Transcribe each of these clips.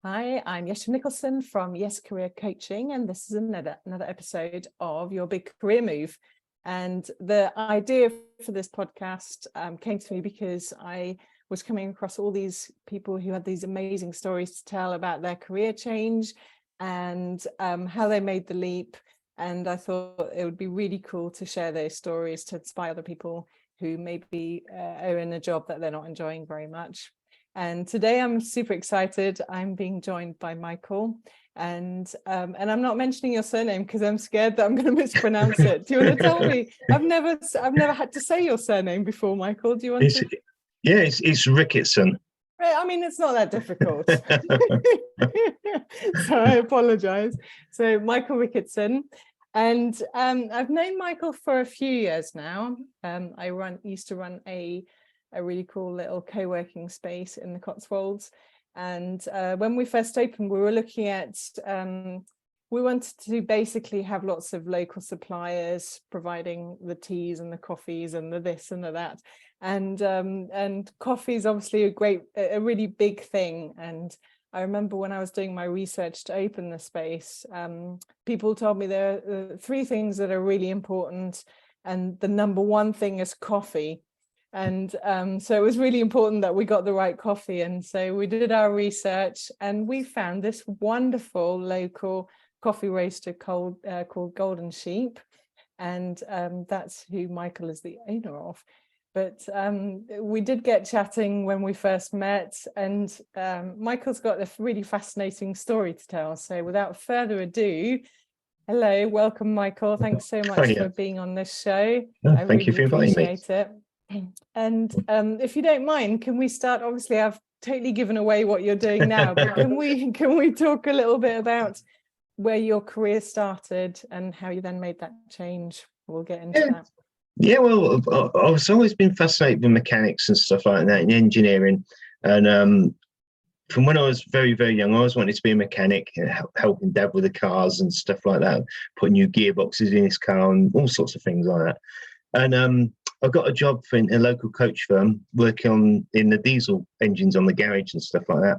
Hi, I'm Nicholson from Yes Career Coaching, and this is another episode of Your Big Career Move. And the idea for this podcast came to me because I was coming across all these people who had these amazing stories to tell about their career change and how they made the leap. And I thought it would be really cool to share those stories to inspire other people who maybe are in a job that they're not enjoying very much. And today I'm super excited. I'm being joined by Michael, and I'm not mentioning your surname because I'm scared that I'm going to mispronounce it. Do you want to tell me? I've never had to say your surname before, Michael. Do you want to? Yeah, it's Rickatson. I mean, it's not that difficult. So I apologize. So Michael Rickatson. And I've known Michael for a few years now. I used to run a really cool little co-working space in the Cotswolds. And when we first opened, we were looking at, we wanted to basically have lots of local suppliers providing the teas and the coffees and the this and the that. And coffee is obviously a really big thing. And I remember when I was doing my research to open the space, people told me there are three things that are really important. And the number one thing is coffee. And so it was really important that we got the right coffee. And so we did our research and we found this wonderful local coffee roaster called Golden Sheep. And that's who Michael is the owner of. But we did get chatting when we first met, and Michael's got a really fascinating story to tell. So without further ado, hello, welcome, Michael. Thanks so much for being on this show. Thank you for inviting me. It. And if you don't mind, can we start? Obviously, I've totally given away what you're doing now, but can we talk a little bit about where your career started and how you then made that change? We'll get into that. Yeah, well, I've always been fascinated with mechanics and stuff like that, and engineering. And from when I was very, very young, I always wanted to be a mechanic, helping Dad with the cars and stuff like that, putting new gearboxes in his car and all sorts of things like that. And I got a job in a local coach firm working in the diesel engines on the garage and stuff like that.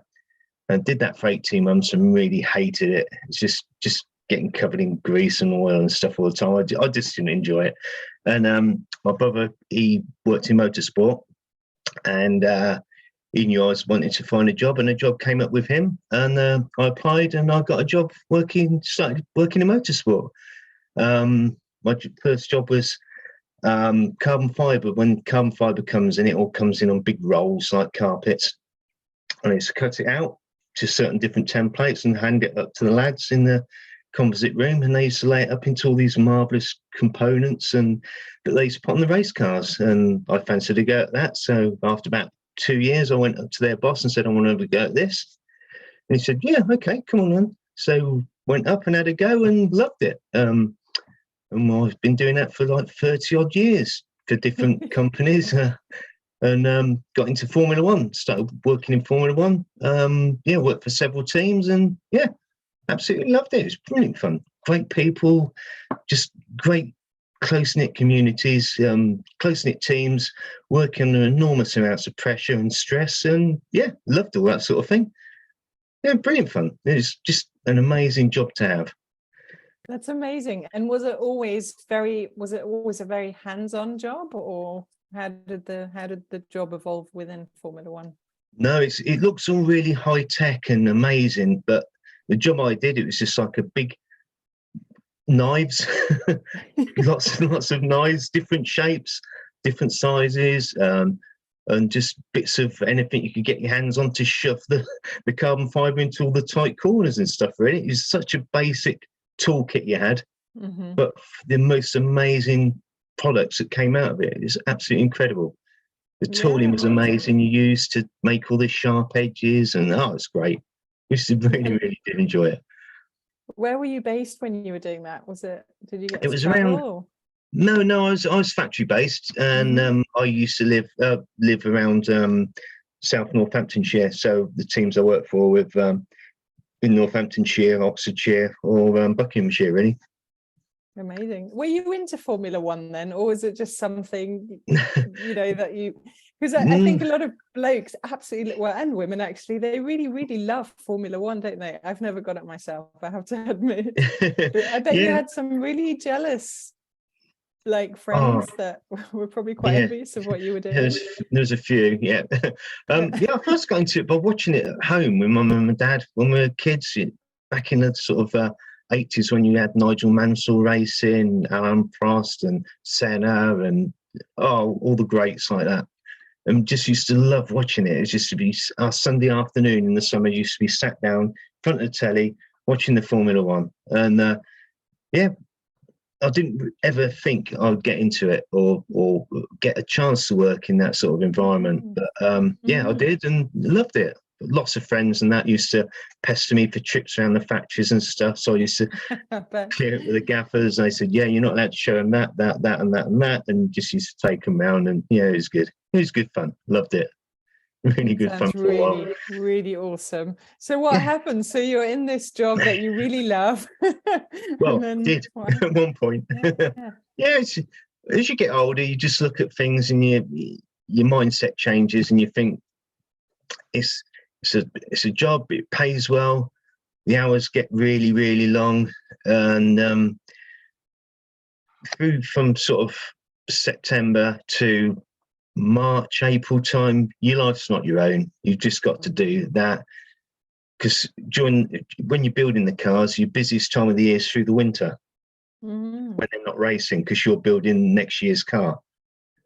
And did that for 18 months and really hated it. It's just getting covered in grease and oil and stuff all the time. I just didn't enjoy it. And my brother, he worked in motorsport, and he knew I was wanting to find a job, and a job came up with him. And I applied, and I got a job started working in motorsport. My first job was carbon fibre. When carbon fibre comes in, it all comes in on big rolls like carpets, and it's cut it out to certain different templates and hand it up to the lads in the composite room, and they used to lay it up into all these marvelous components and that they used to put on the race cars. And I fancied to go at that, so after about 2 years I went up to their boss and said, I want to have a go at this. And he said, yeah, okay, come on then. So went up and had a go and loved it. And I've been doing that for like 30 odd years for different companies, and got into Formula1, started working in Formula1. Worked for several teams, and yeah, absolutely loved it. It was brilliant fun. Great people, just great close-knit communities, close-knit teams, working under enormous amounts of pressure and stress, and yeah, loved all that sort of thing. Yeah, brilliant fun. It was just an amazing job to have. That's amazing. And was it always a very hands-on job, or how did the job evolve within Formula One? No, it looks all really high tech and amazing, but the job I did, it was just like a big knives, lots of knives, different shapes, different sizes, and just bits of anything you could get your hands on to shove the carbon fibre into all the tight corners and stuff. Really, it was such a basic toolkit you had, but the most amazing products that came out of it. It's absolutely incredible. The tooling was amazing. You used to make all the sharp edges, and it's great. Used to really did enjoy it. Where were you based when you were doing that? Did you get it was travel, around or? No, I was factory based, and I used to live around South Northamptonshire. So the teams I worked for with in Northamptonshire, Oxfordshire, or Buckinghamshire, really. Amazing. Were you into Formula One then, or was it just something that you? Because I think a lot of blokes absolutely, well, and women actually, they really, really love Formula One, don't they? I've never got it myself, I have to admit. But I bet you Yeah. had some really jealous like Oh, friends that were probably quite yeah. envious of what you were doing. There's a few, yeah. Yeah, I first got into it by watching it at home with my mum and dad when we were kids, back in the sort of 80s, when you had Nigel Mansell racing, Alan Prost and Senna and all the greats like that. And just used to love watching it. It used to be our Sunday afternoon in the summer, used to be sat down in front of the telly watching the Formula One. And yeah, I didn't ever think I'd get into it or get a chance to work in that sort of environment. But yeah, I did and loved it. Lots of friends and that used to pester me for trips around the factories and stuff. So I used to clear it with the gaffers. And they said, yeah, you're not allowed to show them that, and that. And just used to take them around. And yeah, it was good. It was good fun. Loved it. Really good fun for a while. Really, really awesome. So what happened? So you're in this job that you really love. Well, then, did at one point. Yeah, as you get older, you just look at things and your mindset changes, and you think it's a job. It pays well. The hours get really, really long, and through from sort of September to March, April time, your life's not your own. You've just got to do that, because when you're building the cars, your busiest time of the year is through the winter, when they're not racing, because you're building next year's car.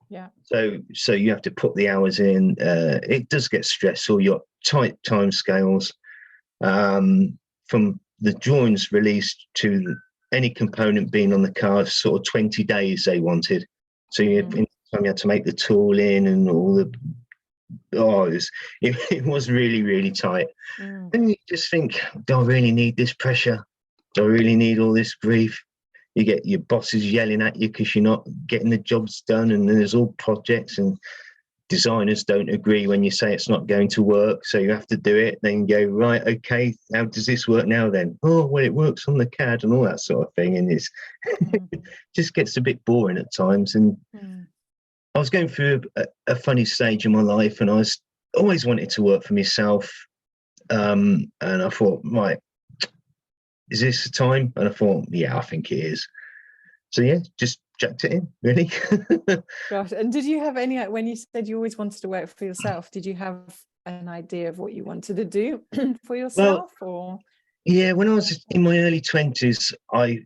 Yeah. So you have to put the hours in. It does get stressful. You're tight time scales, from the drawings released to any component being on the car. Sort of 20 days they wanted. So you had to make the tool in and all the. It was really, really tight. And you just think, do I really need this pressure? Do I really need all this grief? You get your bosses yelling at you because you're not getting the jobs done, and there's all projects, and designers don't agree when you say it's not going to work, so you have to do it. Then go, right, okay, how does this work now then? Oh, well, it works on the CAD and all that sort of thing, and it's just gets a bit boring at times. And I was going through a funny stage in my life, and I was always wanted to work for myself, and I thought, right, is this the time? And I thought, yeah, I think it is. So yeah, just jacked it in, really. Gosh, and did you have any, when you said you always wanted to work for yourself, did you have an idea of what you wanted to do for yourself? Or yeah, when I was in my early 20s, I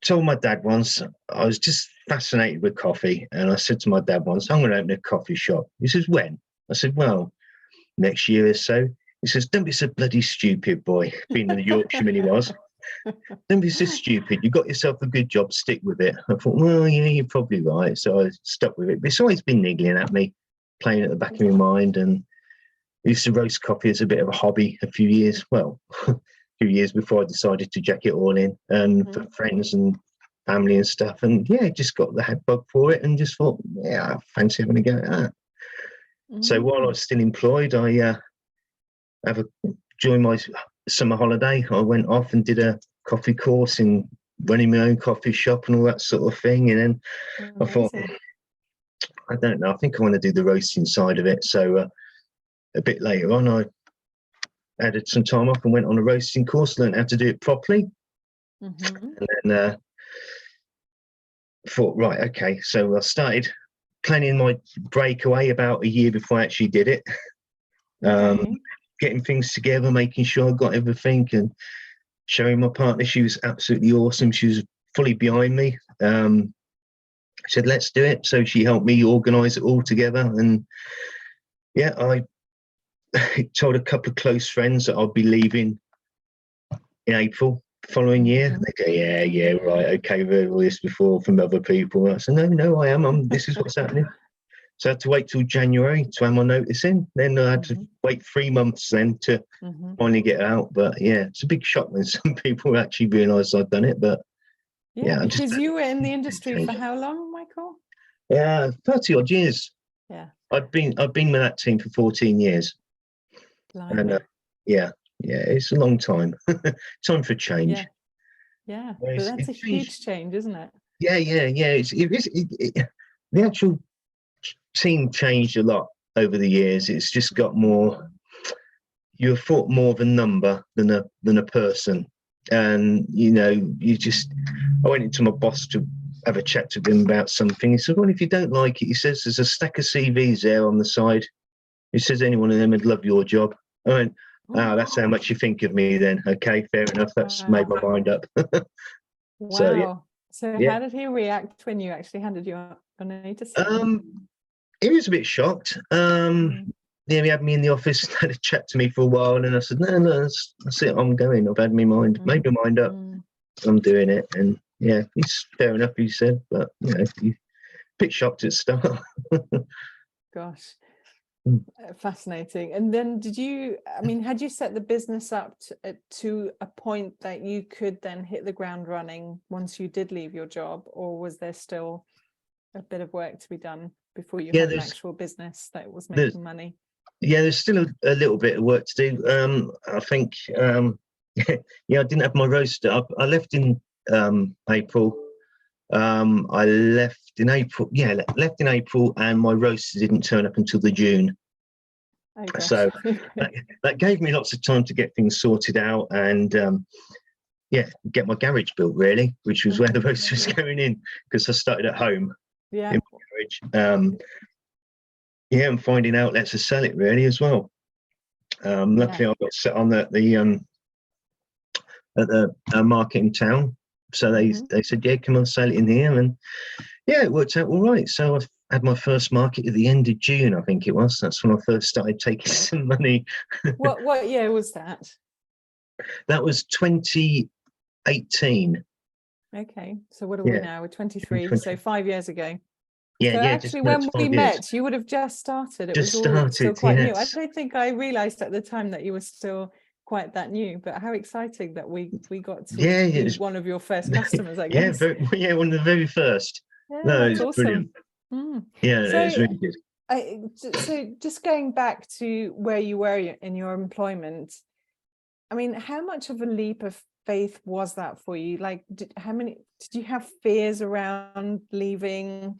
told my dad once, I was just fascinated with coffee, and I said to my dad once, I'm going to open a coffee shop. He says, when? I said, well, next year or so. He says, don't be so bloody stupid, boy, being the Yorkshireman he was. Don't be so stupid. You got yourself a good job, stick with it. I thought, well, yeah, you're probably right. So I stuck with it. But it's always been niggling at me, playing at the back of my mind. And I used to roast coffee as a bit of a hobby a few years. Well, a few years before I decided to jack it all in, and for friends and family and stuff. And yeah, just got the head bug for it, and just thought, yeah, I fancy having a go at that. So while I was still employed, I during my summer holiday, I went off and did a coffee course in running my own coffee shop and all that sort of thing. And then I thought, I don't know, I think I want to do the roasting side of it. So a bit later on, I added some time off and went on a roasting course, learned how to do it properly. And then thought, right, okay. So I started planning my breakaway about a year before I actually did it. Getting things together, making sure I got everything, and showing my partner. She was absolutely awesome. She was fully behind me. Said, let's do it. So she helped me organise it all together. And yeah, I told a couple of close friends that I'd be leaving in April the following year. They go, yeah, right, okay, we've heard all this before from other people. And I said, no, I am. This is what's happening. So I had to wait till January to have my notice in. Then I had to wait 3 months then to finally get out. But yeah, it's a big shock when some people actually realise I've done it. But yeah, because you were in the industry for how long, Michael? Yeah, 30 odd years. Yeah, I've been with that team for 14 years. Blimey. And yeah, it's a long time. Time for change. Yeah, but that's a huge change, isn't it? Yeah. The actual team changed a lot over the years. It's just got more. You're thought more of a number than a person, and you just. I went into my boss to have a chat to him about something. He said, "Well, if you don't like it," he says, "there's a stack of CVs there on the side." He says, "Any one of them would love your job." I went, "Oh, that's how much you think of me then. Okay, fair enough. That's made my mind up." So yeah, Wow. So yeah. how did he react when you actually handed your notice in? He was a bit shocked. Yeah, he had me in the office, had a chat to me for a while, and I said, "No, that's it. I'm going. I've had my mind, made my mind up. I'm doing it." And yeah, he's fair enough. He said, but he's a bit shocked at the start. Gosh, fascinating. And then had you set the business up to a point that you could then hit the ground running once you did leave your job, or was there still a bit of work to be done before you had an actual business that was making money? Yeah, there's still a little bit of work to do. I think, I didn't have my roster up. I left in April. I left in April. Yeah, left in April, and my roster didn't turn up until the June. Oh, so that gave me lots of time to get things sorted out and get my garage built, really, which was where the roster was going in, because I started at home in my garage. And finding outlets to sell it, really, as well. Luckily, I got set on at the market in town, so they said, "Yeah, come on, sell it in here," and it worked out all right. So I had my first market at the end of June, I think it was. That's when I first started taking some money. What year was that? That was 2018. Okay, so what are we now? We're 23, so 5 years ago. Yeah, so actually, when we met, you would have just started. It was still quite new. I don't think I realised at the time that you were still quite that new. But how exciting that we got to be one of your first customers, I guess. One of the very first. Yeah, no, that's awesome. Yeah, it was really good. So just going back to where you were in your employment, I mean, how much of a leap of faith was that for you? Like, did you have fears around leaving?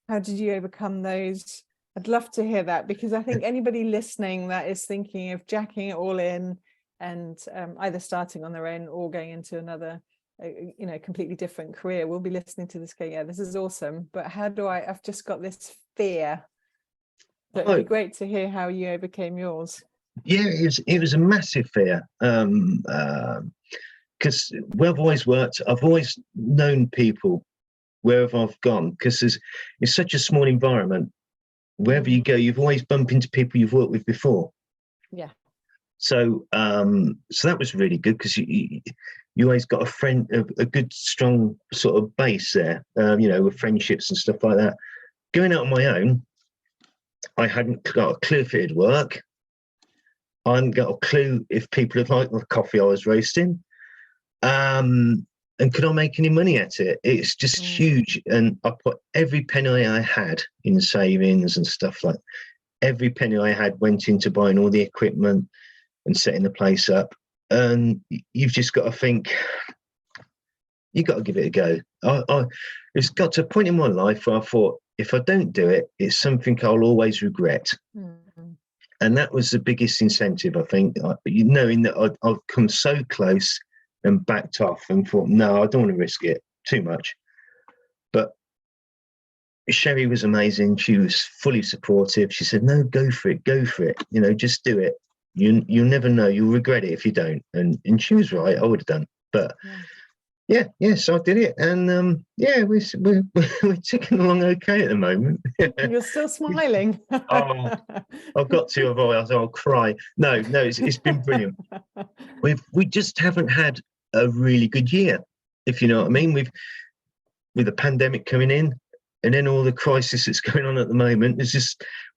How did you overcome those? I'd love to hear that, because I think anybody listening that is thinking of jacking it all in and either starting on their own or going into another, completely different career will be listening to this going, yeah, this is awesome, but I've just got this fear. So it'd be great to hear how you overcame yours. Yeah, it was a massive fear. Because where I've always worked, I've always known people wherever I've gone, because it's such a small environment. Wherever you go, you've always bumped into people you've worked with before. Yeah. So that was really good, because you always got a good strong sort of base there, with friendships and stuff like that. Going out on my own, I hadn't got a clue if it'd work. I hadn't got a clue if people had liked the coffee I was roasting. And could I make any money at it? It's just huge. And I put every penny I had in savings and stuff like that. Every penny I had went into buying all the equipment and setting the place up. And you've just got to think, you've got to give it a go. It's got to a point in my life where I thought, if I don't do it, it's something I'll always regret. And that was the biggest incentive, I think, knowing that I've come so close and backed off and thought, no, I don't want to risk it too much. But Sherry was amazing. She was fully supportive. She said, no, go for it. Just do it. You'll never know. You'll regret it if you don't. And she was right. I would have done. But so I did it. And we're ticking along okay at the moment. You're still smiling. I've got to, otherwise I'll cry. No, it's been brilliant. We just haven't had a really good year, if you know what I mean. With the pandemic coming in, and then all the crisis that's going on at the moment,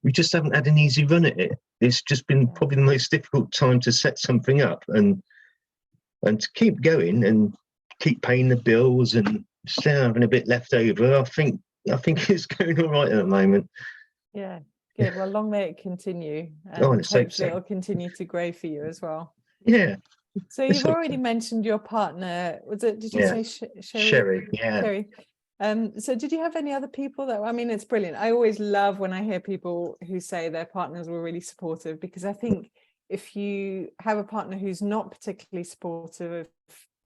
we just haven't had an easy run at it. It's just been probably the most difficult time to set something up and to keep going and keep paying the bills and still having a bit left over. I think it's going all right at the moment. Yeah, good. Well, long may it continue, and hopefully it'll continue to grow for you as well. Yeah. So you've already mentioned your partner. Was it? Did you say Sherry? Sherry. Yeah. Sherry. So did you have any other people that, I mean, it's brilliant. I always love when I hear people who say their partners were really supportive, because I think if you have a partner who's not particularly supportive of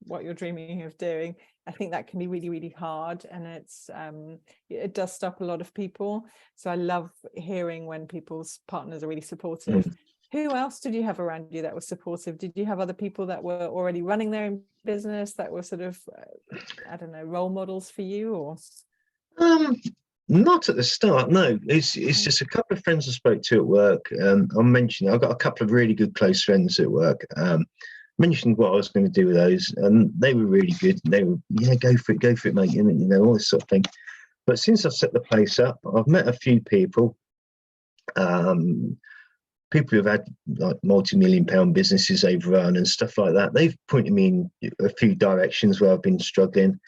what you're dreaming of doing, I think that can be really, really hard, and it does stop a lot of people. So I love hearing when people's partners are really supportive. Who else did you have around you that was supportive? Did you have other people that were already running their own business that were sort of, I don't know, role models for you? Or not at the start, no. It's just a couple of friends I spoke to at work. I mentioned I've got a couple of really good close friends at work. Mentioned what I was going to do with those, and they were really good. They were, yeah, go for it, mate, you know, all this sort of thing. But since I've set the place up, I've met a few people. People who've had like multi-million-pound businesses they've run and stuff like that. They've pointed me in a few directions where I've been struggling.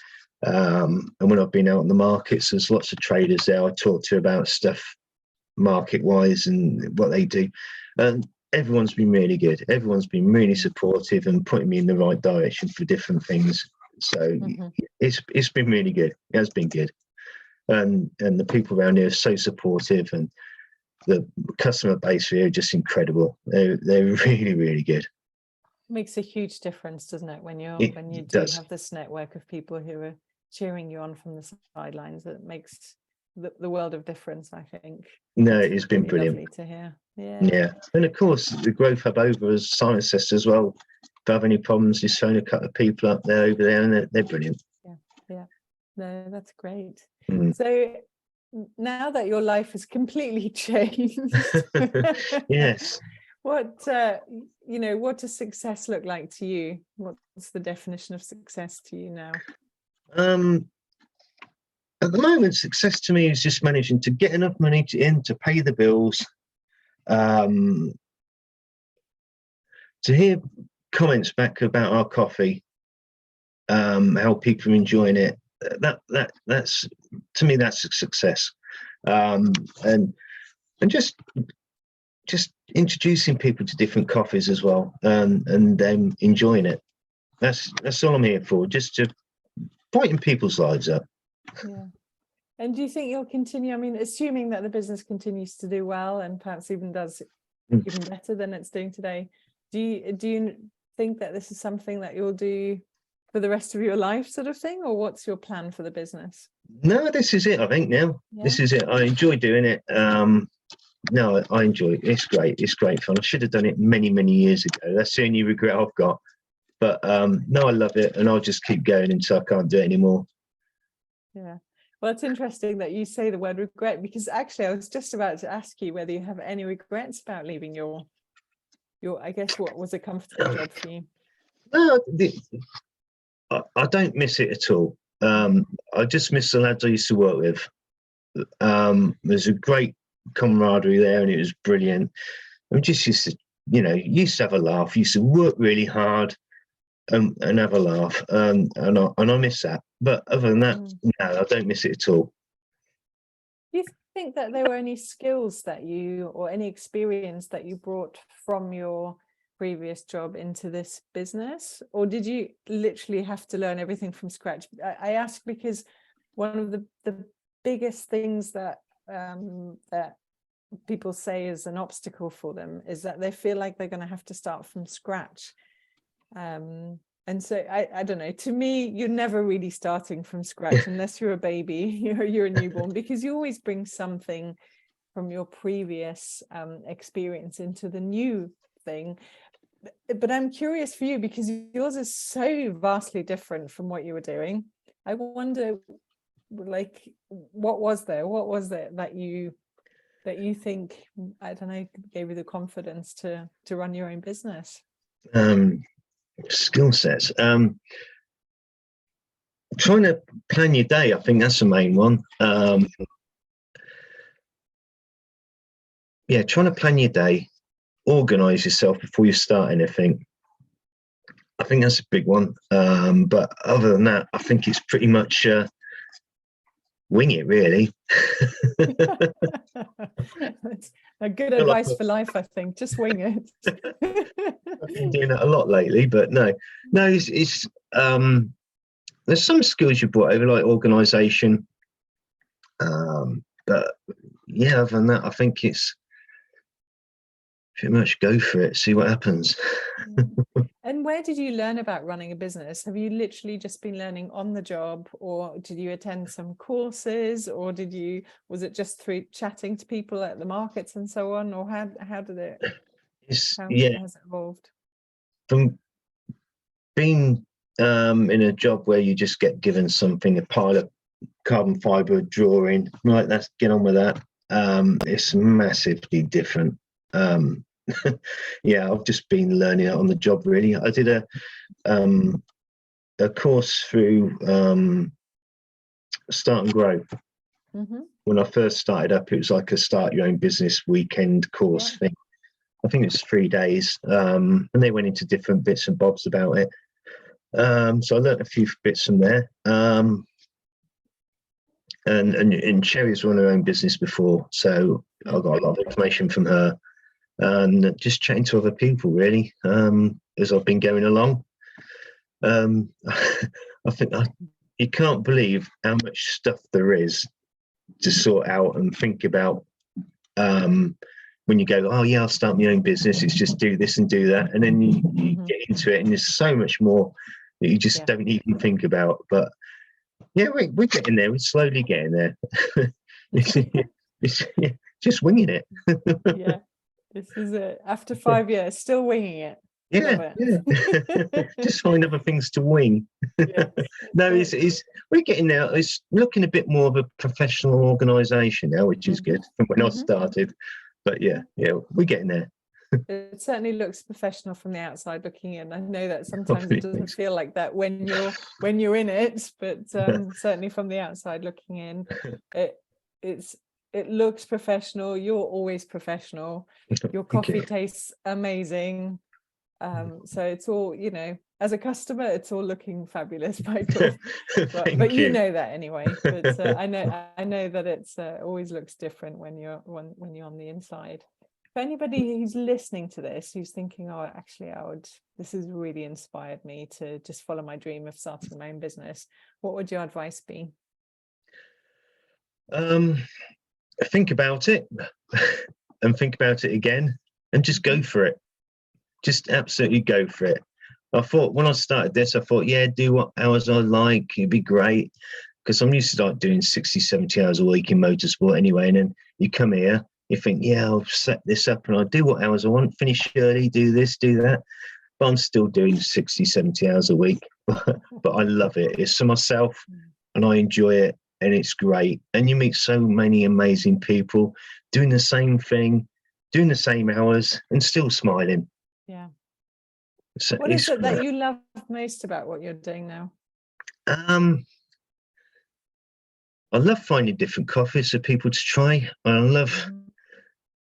And when I've been out on the markets, there's lots of traders there I talk to about stuff market-wise and what they do. And everyone's been really good. Everyone's been really supportive and putting me in the right direction for different things. So it's been really good. It has been good. And the people around here are so supportive, and the customer base here are just incredible. They're really, really good. Makes a huge difference, doesn't it, when you do have this network of people who are cheering you on from the sidelines? It makes the world of difference, I think. No, it's been really brilliant. lovely to hear. Yeah, and of course the Growth Hub over, as Simon says as well. If you have any problems, just phone a couple of people up there over there, and they're brilliant. Yeah, no, that's great. So now that your life has completely changed, yes, what does success look like to you? What's the definition of success to you now? At the moment, success to me is just managing to get enough money to pay the bills. To hear comments back about our coffee, how people are enjoying it, that's to me, that's a success. And just introducing people to different coffees as well, and them enjoying it. That's all I'm here for, just to brighten people's lives up. Yeah. And do you think you'll continue? I mean, assuming that the business continues to do well and perhaps even does even better than it's doing today, do you think that this is something that you'll do for the rest of your life, sort of thing, or what's your plan for the business? No, this is it. I think now this is it. I enjoy doing it. No, I enjoy it. It's great. It's great fun. I should have done it many, many years ago. That's the only regret I've got. But no, I love it, and I'll just keep going until I can't do it anymore. Yeah. Well, it's interesting that you say the word regret, because actually I was just about to ask you whether you have any regrets about leaving your I guess what was a comfortable job for you. No, I don't miss it at all. I just miss the lads I used to work with. There's a great camaraderie there, and it was brilliant. I just used to have a laugh. Used to work really hard and have a laugh, and I miss that. But other than that, no, I don't miss it at all. Do you think that there were any skills that or any experience that you brought from your previous job into this business, or did you literally have to learn everything from scratch? I ask because one of the biggest things that that people say is an obstacle for them is that they feel like they're going to have to start from scratch. And so I don't know, to me, you're never really starting from scratch unless you're a baby, you're a newborn, because you always bring something from your previous experience into the new thing. But I'm curious for you, because yours is so vastly different from what you were doing. I wonder, like, what was there that you think, I don't know, gave you the confidence to run your own business? Skill sets. Trying to plan your day, I think that's the main one. Yeah, trying to plan your day, organize yourself before you start anything. I think that's a big one. But other than that, I think it's pretty much wing it, really. That's a good advice for life, I think. Just wing it. I've been doing that a lot lately, but no, it's there's some skills you brought over, like organisation. But yeah, other than that, I think it's pretty much go for it, see what happens. And where did you learn about running a business? Have you literally just been learning on the job, or did you attend some courses, or was it just through chatting to people at the markets and so on, or how did it has it evolved? From being in a job where you just get given something, a pile of carbon fibre drawing, right, let's get on with that. It's massively different. Yeah, I've just been learning it on the job, really. I did a course through Start and Grow. When I first started up, it was like a start your own business weekend course thing. I think it was 3 days, and they went into different bits and bobs about it. So I learned a few bits from there. And Sherry's run her own business before, so I got a lot of information from her, and just chatting to other people, really, as I've been going along. I think you can't believe how much stuff there is to sort out and think about. When you go, oh yeah, I'll start my own business, it's just do this and do that, and then you get into it, and there's so much more that you just don't even think about. But yeah, we're getting there. We're slowly getting there. it's just winging it. Yeah, this is it. After 5 years, still winging it. Yeah, yeah. Just find other things to wing. No, it's we're getting there. It's looking a bit more of a professional organisation now, which is good from when I started. But yeah, we're getting there. It certainly looks professional from the outside looking in. I know that sometimes it doesn't feel like that when you're in it, but certainly from the outside looking in, it looks professional. You're always professional. Your coffee tastes amazing. So it's all, as a customer, it's all looking fabulous, Michael. But you know that anyway. But I know that it's always looks different when you're on the inside. For anybody who's listening to this, who's thinking, oh, actually, this has really inspired me to just follow my dream of starting my own business, what would your advice be? Think about it and think about it again and just go for it. Just absolutely go for it. I thought when I started this, I thought, yeah, do what hours I like. It'd be great. Because I'm used to like doing 60, 70 hours a week in motorsport anyway. And then you come here, you think, yeah, I'll set this up and I'll do what hours I want, finish early, do this, do that. But I'm still doing 60, 70 hours a week. But I love it. It's for myself and I enjoy it. And it's great. And you meet so many amazing people doing the same thing, doing the same hours and still smiling. Yeah. So what is it that you love most about what you're doing now? I love finding different coffees for people to try. I love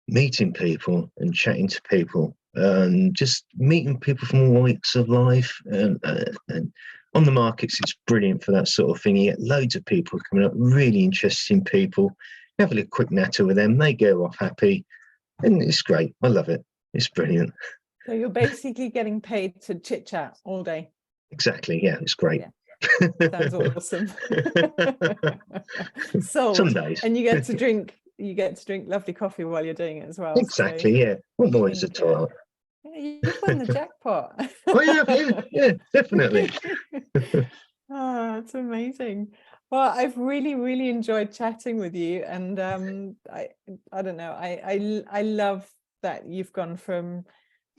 meeting people and chatting to people and just meeting people from all walks of life. And on the markets, it's brilliant for that sort of thing. You get loads of people coming up, really interesting people. You have a little quick natter with them. They go off happy. And it's great. I love it. It's brilliant. So you're basically getting paid to chit chat all day. Exactly. Yeah, it's great. Yeah. Sounds awesome. Sold. Some days. And you get to drink lovely coffee while you're doing it as well. Exactly. So, yeah. What more is it all? Yeah, you've won the jackpot. Oh yeah, definitely. Oh, it's amazing. Well, I've really, really enjoyed chatting with you, and I don't know, I love that you've gone from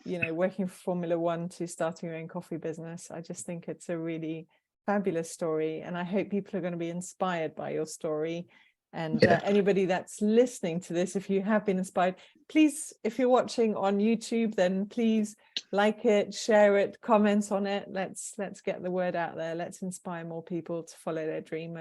working for Formula 1 to starting your own coffee business. I just think it's a really fabulous story, and I hope people are going to be inspired by your story. And anybody that's listening to this, if you have been inspired, please, if you're watching on YouTube, then please like it, share it, comment on it. Let's get the word out there. Let's inspire more people to follow their dream.